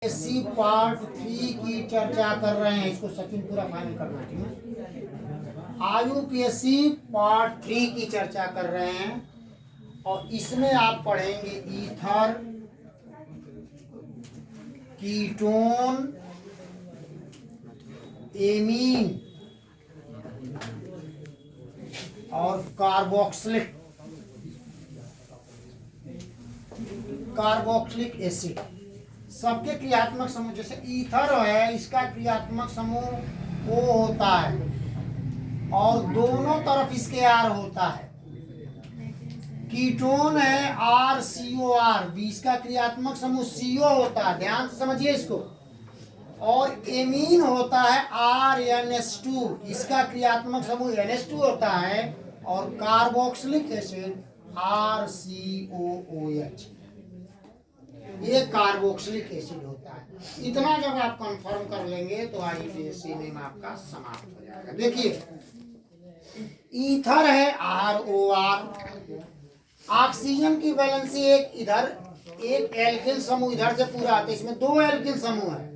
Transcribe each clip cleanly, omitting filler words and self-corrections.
SC part 3 की चर्चा कर रहे हैं। इसको सचिन पूरा फाइनल करना चाहिए। आयुपीएससी पार्ट 3 की चर्चा कर रहे हैं और इसमें आप पढ़ेंगे ईथर, कीटोन, एमीन और कार्बोक्सिलिक एसिड। सबके क्रियात्मक समूह, जैसे ईथर है, इसका क्रियात्मक समूह O होता है और दोनों तरफ इसके R होता है। कीटोन है RCOR, इसका क्रियात्मक समूह CO होता है, ध्यान से समझिए इसको। और एमीन होता है RNH2, इसका क्रियात्मक समूह NH2 होता है। और कार्बोक्सिलिक एसिड RCOOH, ये कार्बोक्सिलिक एसिड होता है। इतना जब आप कंफर्म कर लेंगे तो आईपीएससी नेम आपका समाप्त हो जाएगा। देखिए, ईथर है ROR, ऑक्सीजन की वैलेंसी एक इधर, एक एल्किल समूह इधर से पूरा आता है। इसमें दो एल्किल समूह है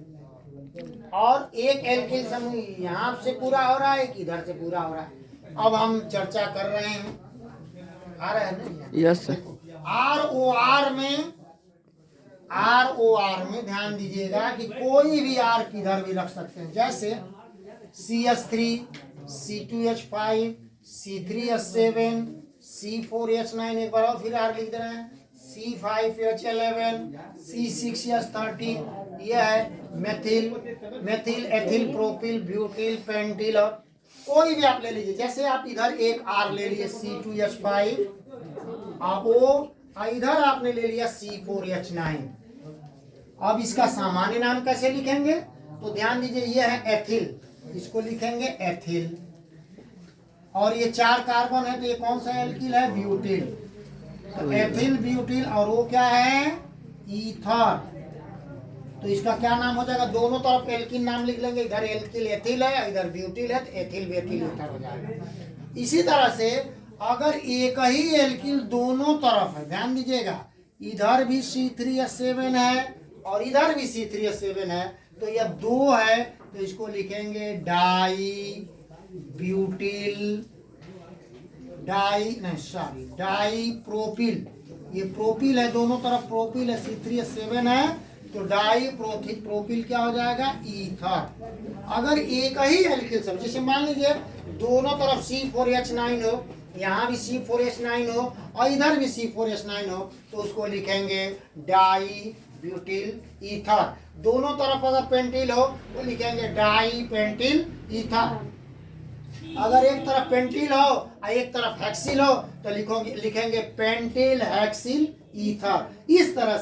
और एक एल्किल समूह यहाँ से पूरा हो रहा है, एक इधर से पूरा हो रहा है। अब हम चर्चा कर रहे हैं, आ रहा है ना? यस। ROR में ध्यान दीजिएगा कि कोई भी R किधर भी रख सकते हैं। जैसे CH3, C2H5, C3H7, C4H9, एक बार और फिर R लिख दे रहे हैं, C5H11, C6H13, यह है methyl ethyl propyl butyl pentyl. और कोई भी आप ले लीजिए, जैसे आप इधर एक R ले लिए C2H5 और इधर आपने ले लिया C4H9। अब इसका सामान्य नाम कैसे लिखेंगे तो ध्यान दीजिए, ये है एथिल, इसको लिखेंगे एथिल। और ये 4 कार्बन है तो ये कौन सा एल्किल है? ब्यूटिल। तो एथिल ब्यूटिल, और वो क्या है? ईथर। तो इसका क्या नाम हो जाएगा? दोनों तरफ एल्किल नाम लिख लेंगे, इधर एल्किल एथिल है, इधर ब्यूटिल है, तो एथिल ब्यूटिल ईथर हो जाएगा। इसी तरह से अगर एक ही एल्किल दोनों तरफ है, ध्यान दीजिएगा, इधर भी C3H7 है और इधर भी C3H7 है, तो यह 2 है, तो इसको लिखेंगे डाई प्रोपिल। ये प्रोपिल है, दोनों तरफ प्रोपिल है, C3H7 है, तो डाई प्रोपिल क्या हो जाएगा? ईथर। अगर एक ही एल्किल सब, जैसे मान लीजिए दोनों तरफ C4H9 हो, यहाँ भी C4H9 हो और इधर भी C4H9 हो, तो उसको लिखेंगे डाई ब्यूटिल ईथर। दोनों तरफ अगर पेंटिल हो तो लिखेंगे डाई पेंटिल ईथर। अगर एक तरफ पेंटिल हो और एक तरफ हेक्सिल हो तो लिखेंगे पेंटिल हेक्सिल ईथर। इस तरह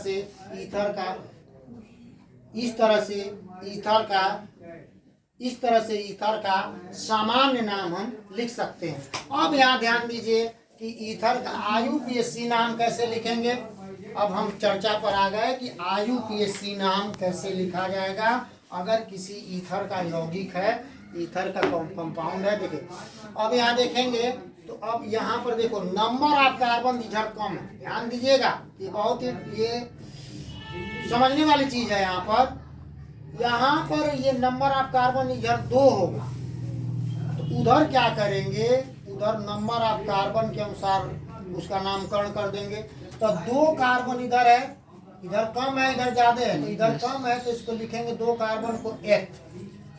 से ईथर का सामान्य नाम हम लिख सकते हैं। अब यहाँ ध्यान दीजिए कि ईथर का आयुपीएससी नाम कैसे लिखेंगे। अब हम चर्चा पर आ गए कि आयुपीएससी नाम कैसे लिखा जाएगा अगर किसी ईथर का यौगिक है, ईथर का कंपाउंड है। देखिए, अब यहाँ देखेंगे तो अब यहाँ पर देखो, नंबर ऑफ कार्बन इधर कम है, ध्यान दीजिएगा, ये बहुत ही ये समझने वाली चीज है। यहाँ पर ये नंबर ऑफ कार्बन इधर 2 होगा, तो उधर क्या करेंगे, उधर नंबर ऑफ कार्बन के अनुसार उसका नामकरण कर देंगे। तो 2 कार्बन इधर है, इधर कम है, इधर ज्यादा है, तो इधर कम है, तो इसको लिखेंगे 2 कार्बन को एथ।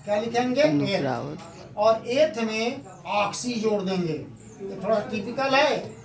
क्या लिखेंगे? एथ। और एथ में ऑक्सी जोड़ देंगे, ये थोड़ा टिपिकल है।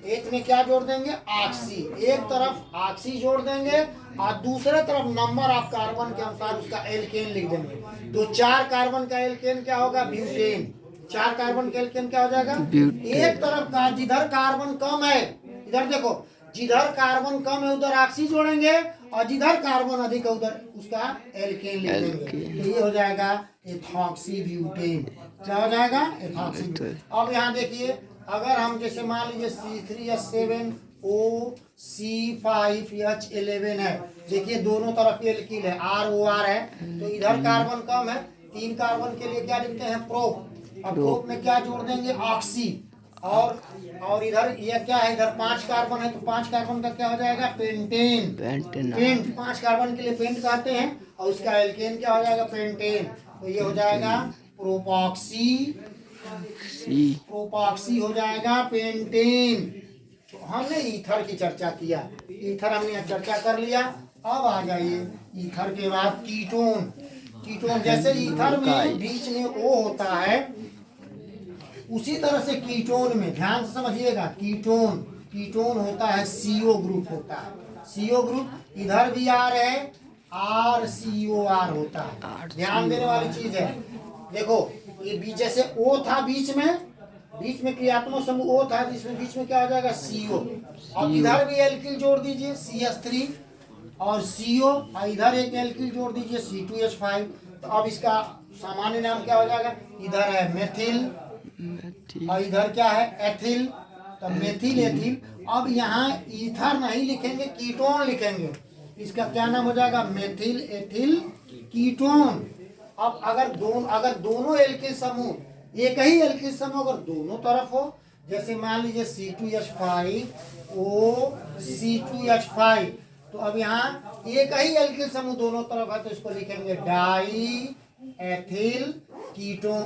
एथ में क्या जोड़ देंगे? ऑक्सी। एक तरफ ऑक्सी जोड़ देंगे और दूसरे तरफ नंबर ऑफ कार्बन के अनुसार उसका एल्केन लिख देंगे। तो 4 कार्बन का एल्केन क्या होगा? ब्यूटेन। 4 कार्बन का एल्केन क्या हो जाएगा? एक तरफ का जिधर कार्बन कम है, इधर देखो, जिधर कार्बन कम है उधर ऑक्सी जोड़ेंगे और जिधर कार्बन अधिक है उधर उसका एल्केन लिख देंगे, तो ये हो जाएगा एथॉक्सी ब्यूटेन। क्या हो जाएगा? Ethoxy butane. अब यहाँ देखिए, अगर हम जैसे मान लीजिए C3H7O C5H11 है, देखिए दोनों तरफ एल्किल है, ROR है, तो इधर कार्बन कम है, 3 कार्बन के लिए क्या लिखते हैं? प्रोप। अब प्रोप में क्या जोड़ देंगे? ऑक्सी। और इधर ये क्या है, इधर 5 कार्बन है, तो 5 कार्बन का क्या हो जाएगा, पेंटेन। पेंट 5 कार्बन के लिए पेंट कहते हैं, और उसका एल्केन क्या हो जाएगा, पेंटेन। तो ये हो जाएगा प्रोपॉक्सी, प्रोपॉक्सी हो जाएगा पेंटेन। तो हमने ईथर की चर्चा किया, ईथर हमने चर्चा कर लिया। अब आ जाइए ईथर के बाद कीटोन। कीटोन जैसे ईथर में बीच में O होता है, उसी तरह से कीटोन में, ध्यान से समझिएगा, कीटोन कीटोन होता है CO ग्रुप होता है, CO ग्रुप। इधर भी R है, RCOR होता है। ध्यान देने वाली चीज है, देखो ये बीच जैसे O था, बीच में क्रियात्मक समूह O था, जिसमें बीच में क्या हो जाएगा, CO। अब इधर भी एल्किल जोड़ दीजिए CH3 और CO, और इधर एक एल्किल जोड़ दीजिए C2H5। तो अब इसका सामान्य नाम क्या हो जाएगा, इधर है मेथिल और इधर क्या है, एथिल। तो मेथिल एथिल। अब यहाँ ईथर नहीं लिखेंगे, कीटोन लिखेंगे। इसका क्या नाम हो जाएगा, मेथिल एथिल कीटोन। अब अगर दोनों एल्किल समूह, एक ही एल्किल समूह अगर दोनों तरफ हो, जैसे मान लीजिए C2H5 O C2H5, तो अब यहाँ एक ही एल्किल समूह दोनों तरफ है, तो इसको लिखेंगे die ethyl ketone,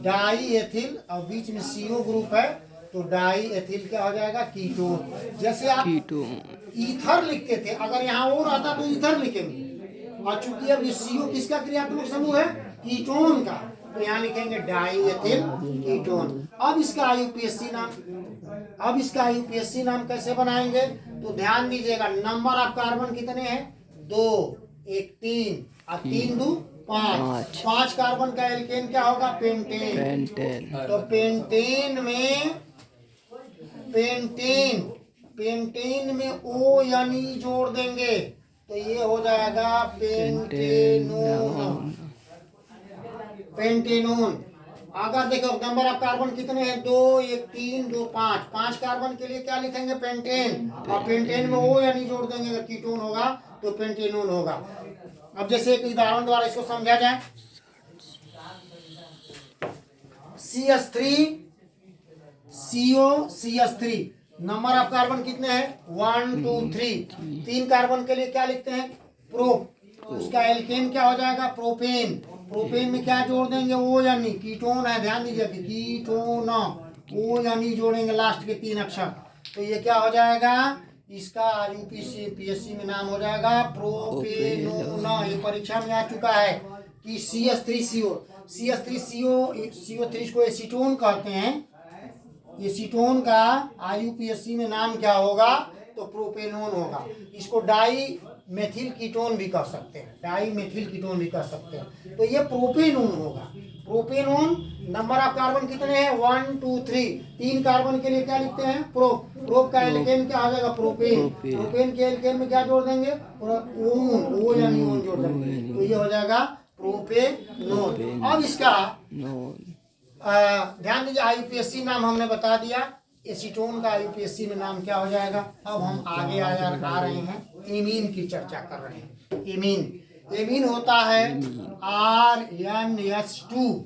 die ethyl, और बीच में CO ग्रुप है, तो डाई एथिल क्या हो जाएगा, कीटोन। जैसे आप ईथर लिखते थे, अगर यहाँ और आता तो ईथर लिखेंगे, और चूंकि अब ये CO किसका क्रियात्मक समूह है, कीटोन का, तो यहाँ लिखेंगे डाई एथिल कीटोन। अब इसका IUPAC नाम कैसे बनाएंगे, तो ध्यान दीजिएगा, नंबर ऑफ कार्बन कितने हैं, 2 1 3 और 3 2 5। 5 कार्बन का एल्केन क्या होगा, पेंटेन। तो पेंटेन में O यानी जोड़ देंगे, तो ये हो जाएगा पेंटेनोन। अगर देखो नंबर ऑफ कार्बन कितने हैं, 2 1 3 2 5। 5 कार्बन के लिए क्या लिखेंगे, पेंटेन, और पेंटेन में O यानी जोड़ देंगे, अगर कीटोन होगा तो पेंटेनोन होगा। अब जैसे एक उदाहरण द्वारा इसको समझा जाए, CH3 CO CH3, number of carbon कितने हैं, 1 2 3। 3 कार्बन के लिए क्या लिखते हैं, प्रोप, तो उसका एल्केन क्या हो जाएगा, प्रोपेन। प्रोपेन में क्या जोड़ देंगे, O यानी, कीटोन है, ध्यान दीजिए कीटोन, O यानी जोड़ेंगे लास्ट के 3 अक्षर, तो ये क्या हो जाएगा, इसका IUPAC में नाम हो जाएगा प्रोपेनोन। ये परीक्षा में आ चुका है कि CH3CO को एसीटोन कहते हैं। एसीटोन का IUPAC में नाम क्या होगा, तो प्रोपेनोन होगा। इसको डाई मेथिल कीटोन भी कह सकते हैं, डाई मेथिल कीटोन भी कह सकते हैं। तो ये प्रोपेनोन होगा। प्रोपेनोन नंबर ऑफ कार्बन कितने हैं, 1 2 3। 3 कार्बन के लिए क्या लिखते हैं, प्रोप। प्रोप का एल्केन क्या आ जाएगा, प्रोपेन। प्रोपेन के एल्केन में क्या जोड़ देंगे, ओन, O यानी ओन जोड़ देंगे, तो ये हो जाएगा प्रोपेनोन। अब इसका ध्यान दीजिए, IUPAC नाम हमने बता दिया, एसीटोन का IUPAC में नाम क्या हो जाएगा। अब हम आगे आ रहे हैं, एमीन की चर्चा कर रहे हैं। एमीन होता है RNS2,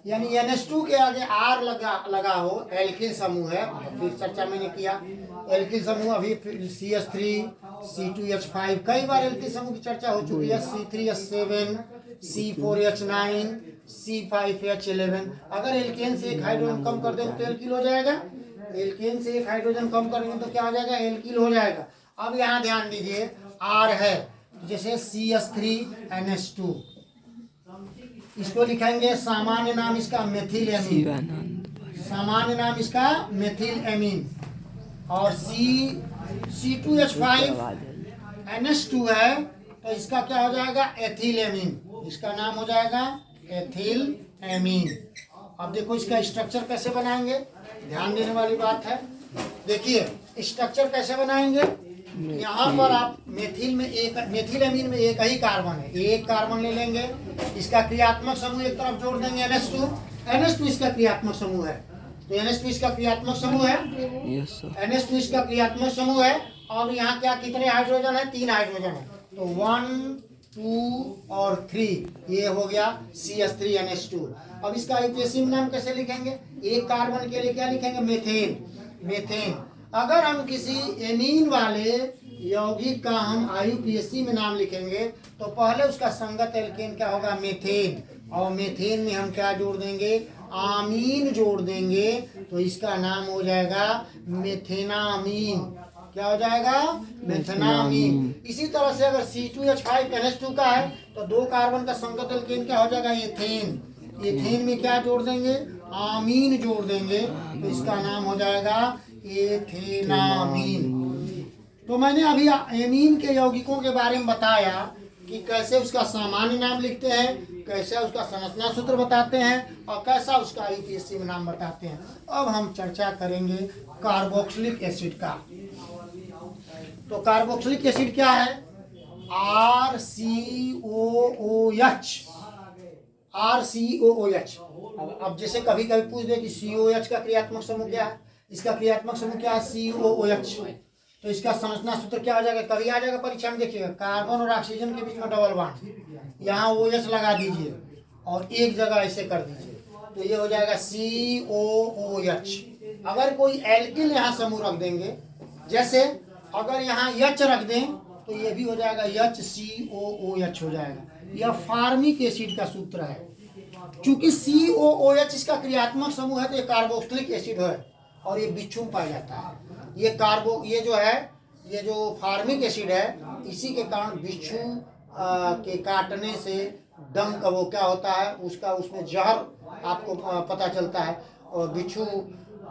यानी NH2 के आगे R लगा हो, एल्किल समूह है। फिर चर्चा मैंने किया एल्किल समूह, अभी CH3 C2H5, कई बार एल्किल समूह की चर्चा हो चुकी है, C3H7 C4H9 C5H11। अगर एल्केन से एक हाइड्रोजन कम कर देंगे तो एल्किल हो जाएगा, एल्केन से एक हाइड्रोजन कम करेंगे तो क्या हो जाएगा, एल्किल हो जाएगा। अब यहाँ ध्यान दीजिए, R है, जैसे CH3NH2, इसको लिखेंगे, सामान्य नाम इसका मेथिल एमीन, सामान्य नाम इसका मेथिल एमीन। और C2H5NH2 है, तो इसका क्या हो जाएगा, एथिल एमीन, इसका नाम हो जाएगा एथिल एमीन। अब देखो इसका स्ट्रक्चर कैसे बनाएंगे, ध्यान देने वाली बात है। देखिए स्ट्रक्चर कैसे बनाएंगे, यहाँ पर आप मेथिल एमीन में एक ही कार्बन है, एक कार्बन ले लेंगे, इसका क्रियात्मक समूह एक तरफ जोड़ देंगे, NH2 इसका क्रियात्मक समूह है, तो NH2 इसका क्रियात्मक समूह है, NH2 इसका क्रियात्मक समूह है। और यहाँ क्या कितने हाइड्रोजन है, 3 हाइड्रोजन है, तो 1 2 और 3, ये हो गया CH3NH2। अब इसका IUPAC नाम कैसे लिखेंगे, एक कार्बन के लिए क्या लिखेंगे, मेथेन, मेथेन। अगर हम किसी एमीन वाले यौगिक का हम आईयूपीएसी में नाम लिखेंगे तो पहले उसका संगत एल्केन क्या होगा, मेथेन, और मेथेन में हम क्या जोड़ देंगे, आमीन जोड़ देंगे, तो इसका नाम हो जाएगा मेथेनामीन। क्या हो जाएगा, मेथेनामीन। इसी तरह से अगर C2H5NH2 का है तो 2 कार्बन का संगत एल्केन क्या हो जाएगा, एथेन। एथेन में क्या जोड़ देंगे, आमीन जोड़ देंगे, तो इसका नाम हो जाएगा एथेनामीन। तो मैंने अभी एमीन के यौगिकों के बारे में बताया कि कैसे उसका सामान्य नाम लिखते हैं, कैसे उसका संरचना सूत्र बताते हैं, और कैसा उसका आईयूपीएसी में नाम बताते हैं। अब हम चर्चा करेंगे कार्बोक्सिलिक एसिड का। तो कार्बोक्सिलिक एसिड क्या है, RCOOH, RCOOH। अब जैसे कभी कभी पूछ दे कि COH का क्रियात्मक समूह क्या है, इसका क्रियात्मक समूह क्या है, COOH। तो इसका संरचना सूत्र क्या हो जाएगा, कभी आ जाएगा परीक्षा में, देखिएगा कार्बन और ऑक्सीजन के बीच में डबल बॉन्ड, यहाँ OH लगा दीजिए और एक जगह ऐसे कर दीजिए, तो ये हो जाएगा COOH। अगर कोई एल्किल यहाँ समूह रख देंगे, जैसे अगर यहाँ H रख दें तो ये भी हो जाएगा HCOOH हो जाएगा। यह फार्मिक एसिड का सूत्र है। चूंकि COOH इसका क्रियात्मक समूह है तो ये कार्बोक्सिलिक एसिड है और ये बिच्छू पाया जाता है। ये जो फार्मिक एसिड है, इसी के कारण बिच्छू के काटने से डंक वो क्या होता है, उसका उसमें जहर आपको पता चलता है, और बिच्छू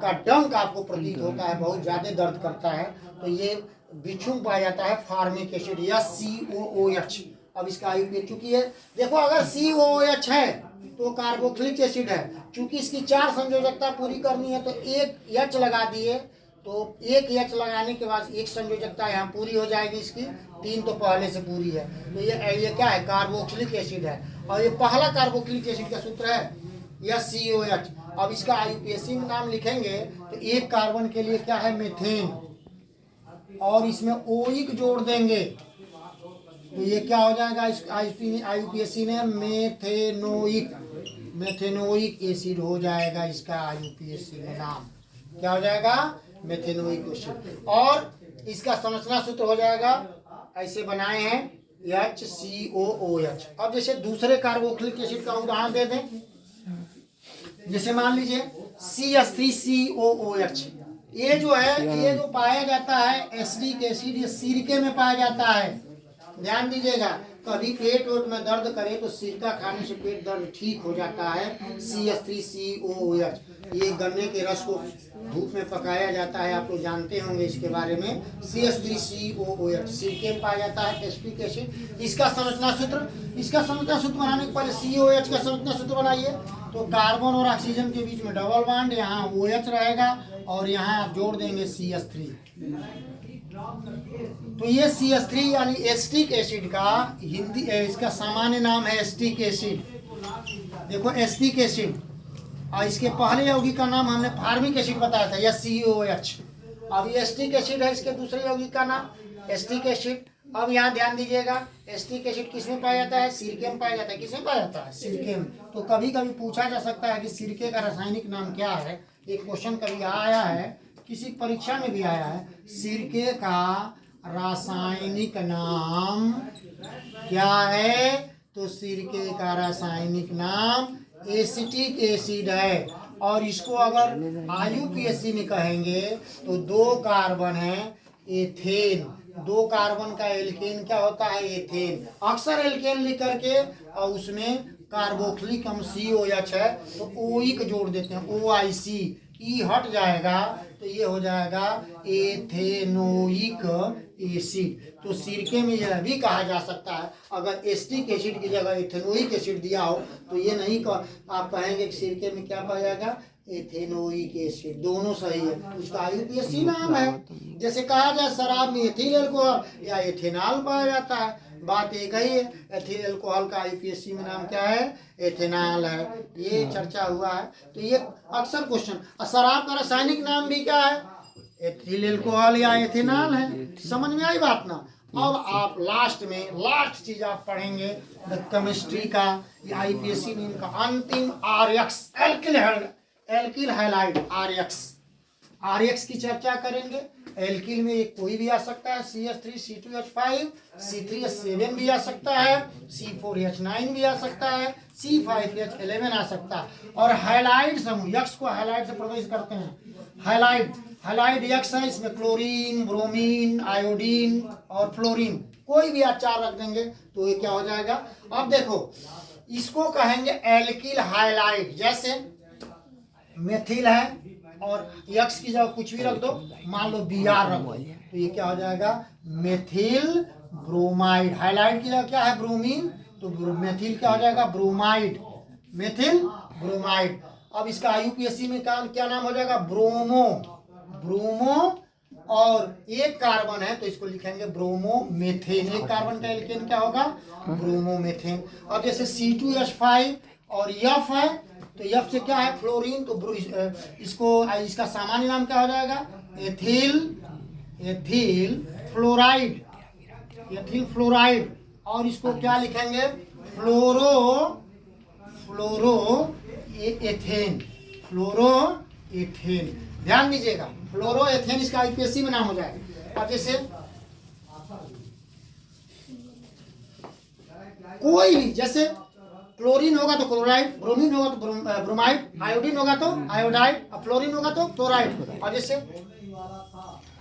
का डंक आपको प्रतीत होता है, बहुत ज़्यादा दर्द करता है, तो ये बिच्छू पाया जाता है फार्मिक एसिड या COOH। अब इसका आईयूपीएसी चूंकि ये देखो, अगर COOH है तो कार्बोक्सिलिक एसिड है, चूंकि इसकी 4 संयोजकता पूरी करनी है तो एक H लगा दिए, तो एक H लगाने के बाद एक संयोजकता यहाँ पूरी हो जाएगी, इसकी 3 तो पहले से पूरी है, तो ये क्या है, कार्बोक्सिलिक एसिड है। और ये पहला कार्बोक्सिलिक एसिड का सूत्र है या COH। अब इसका आईयूपीएसी में नाम लिखेंगे तो एक कार्बन के लिए क्या है, मेथेन, और इसमें ओइक जोड़ देंगे तो ये क्या हो जाएगा, इस आईयूपीएसी ने मेथेनोइक एसिड हो जाएगा। इसका आईयूपीएसी में नाम क्या हो जाएगा, मेथेनोइक एसिड। और इसका संरचना सूत्र हो जाएगा, ऐसे बनाए हैं HCOOH। अब जैसे दूसरे कार्बोक्सिलिक एसिड का उदाहरण दे दें, जैसे मान लीजिए CH3COOH। ये जो है, ये जो पाया जाता है एसिडिक एसिड, ये सिरके में पाया जाता है। ध्यान दीजिएगा, कभी पेट वोट में दर्द करे तो सिरका खाने से पेट दर्द ठीक हो जाता है। CH3COOH, ये गन्ने के रस को धूप में पकाया जाता है, आप लोग जानते होंगे इसके बारे में। CH3COOH सिरके में पाया जाता है, एसिडिक एसिड। इसका संरचना सूत्र बनाने के पहले COH का संरचना सूत्र बनाइए, तो कार्बन और ऑक्सीजन के बीच में डबल बॉन्ड, यहाँ OH रहेगा और यहाँ आप जोड़ देंगे CH3। तो ये CH3 यानी एसिटिक एसिड का हिंदी, इसका सामान्य नाम है एसिटिक एसिड। देखो एसिटिक एसिड, और इसके पहले यौगिक का नाम हमने फार्मिक एसिड बताया था या COH। अब ये एसिटिक एसिड है, इसके दूसरे यौगिक का नाम एसिटिक एसिड। अब यहाँ ध्यान दीजिएगा, एसिटिक एसिड किसमें पाया जाता है, सिरके में पाया जाता है। किसमें पाया जाता है, सिरके में। तो कभी कभी पूछा जा सकता है कि सिरके का रासायनिक नाम क्या है। एक क्वेश्चन कभी आया है, किसी परीक्षा में भी आया है, सिरके का रासायनिक नाम क्या है, तो सिरके का रासायनिक नाम एसिटिक एसिड है। और इसको अगर आईयूपीएसी में कहेंगे तो 2 कार्बन है, एथेन। 2 कार्बन का एल्केन क्या होता है, एथेन। अक्सर एल्केन लिख करके और उसमें कार्बोक्सिलिक हम COH है तो ओइक जोड़ देते हैं, OIC, ई हट जाएगा तो ये हो जाएगा एथेनोइक एसिड। तो सिरके में यह भी कहा जा सकता है, अगर एसिटिक एसिड की जगह एथेनोइक एसिड दिया हो तो ये नहीं आप कहेंगे कि सिरके में क्या पाया जाएगा, एथेनोइक एसिड। दोनों सही है, उसका आईयूपीएसी नाम है। जैसे कहा जाए शराब में एथिल अल्कोहल या एथेनॉल पाया जाता है, बात एक ही है। एथिल अल्कोहल का आईयूपीएसी में नाम क्या है, एथेनॉल है। ये चर्चा हुआ है, तो ये अक्सर क्वेश्चन। शराब का रासायनिक नाम भी क्या है, एथिल अल्कोहल या एथेनॉल है। समझ में आई बात ना। अब आप लास्ट चीज आप पढ़ेंगे द केमिस्ट्री का, आईपीएसी में इनका अंतिम RX alkyl alkyl halide RX की चर्चा करेंगे। एल्किल में एक कोई भी आ सकता है, CH3 C2H5, C3H7 भी आ सकता है, C4H9 भी आ सकता है, C5H11 आ सकता है। और हैलाइड समूह यक्स को हैलाइड से प्रवेश करते हैं। हैलाइड यक्स है, इसमें क्लोरीन, ब्रोमीन, आयोडीन और फ्लोरीन, कोई भी आप 4 रख देंगे तो ये क्या हो जाएगा। अब देखो इसको कहेंगे एल्किल हैलाइड। जैसे मेथिल है और यक्स की जगह कुछ भी रख दो, मान लो Br रख दो, तो ये क्या हो जाएगा, मेथिल ब्रोमाइड। हाइलाइड की जगह क्या है, ब्रोमीन, तो मेथिल क्या हो जाएगा, ब्रोमाइड, मेथिल ब्रोमाइड। अब इसका IUPAC में क्या नाम हो जाएगा, ब्रोमो और एक कार्बन है तो इसको लिखेंगे ब्रोमोमेथेन। एक कार्बन का एल्केन क्या होगा, ब्रोमोमेथेन। अब जैसे C2H5 और F है तो F से क्या है, फ्लोरीन, तो इसका सामान्य नाम क्या हो जाएगा, एथिल फ्लोराइड। और इसको क्या लिखेंगे, फ्लोरोएथेन। ध्यान दीजिएगा, फ्लोरोएथेन इसका IUPAC में नाम हो जाएगा। अब जैसे कोई भी, जैसे क्लोरीन होगा तो क्लोराइड, ब्रोमीन होगा तो ब्रोमाइड, आयोडीन होगा तो आयोडाइड, और फ्लोरीन होगा तो क्लोराइड। और जैसे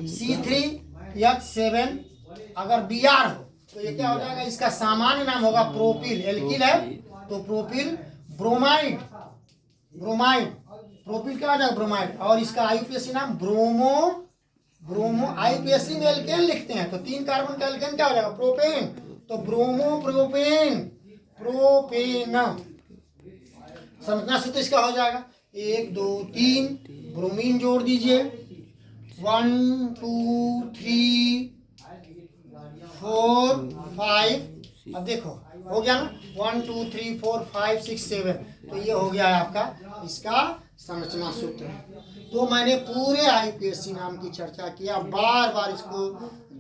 C3H7 अगर Br हो तो ये क्या हो जाएगा, इसका सामान्य नाम होगा प्रोपिल। एल्किल है तो प्रोपिल ब्रोमाइड, प्रोपिल क्या हो जाएगा, ब्रोमाइड। और इसका IUPAC नाम ब्रोमो IUPAC में एल्केन लिखते हैं तो 3 कार्बन का एल्केन क्या हो जाएगा, प्रोपेन, तो प्रोपेन। संरचना सूत्र इसका हो जाएगा 1 2 3, ब्रोमीन जोड़ दीजिए 1 2 3 4 5। अब देखो हो गया ना, 1 2 3 4 5 6 7, तो ये हो गया है आपका इसका संरचना सूत्र। तो मैंने पूरे IUPAC नाम की चर्चा किया, बार बार इसको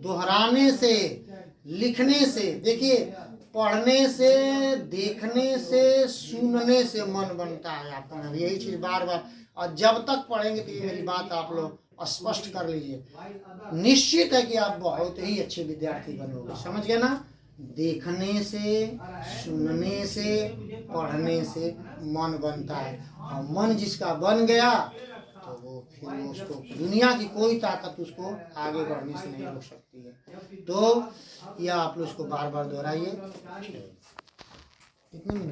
दोहराने से, लिखने से, देखिए पढ़ने से, देखने से, सुनने से मन बनता है आपका, यही चीज बार बार। और जब तक पढ़ेंगे तो ये मेरी बात आप लोग स्पष्ट कर लीजिए, निश्चित है कि आप बहुत ही अच्छे विद्यार्थी बनोगे। समझ गए ना, देखने से, सुनने से, पढ़ने से मन बनता है, और मन जिसका बन गया तो वो फिर उसको दुनिया की कोई ताकत उसको आगे बढ़ने से नहीं रोक सकती है। तो यह आप लोग इसको बार बार दोहराइए। कितने मिनट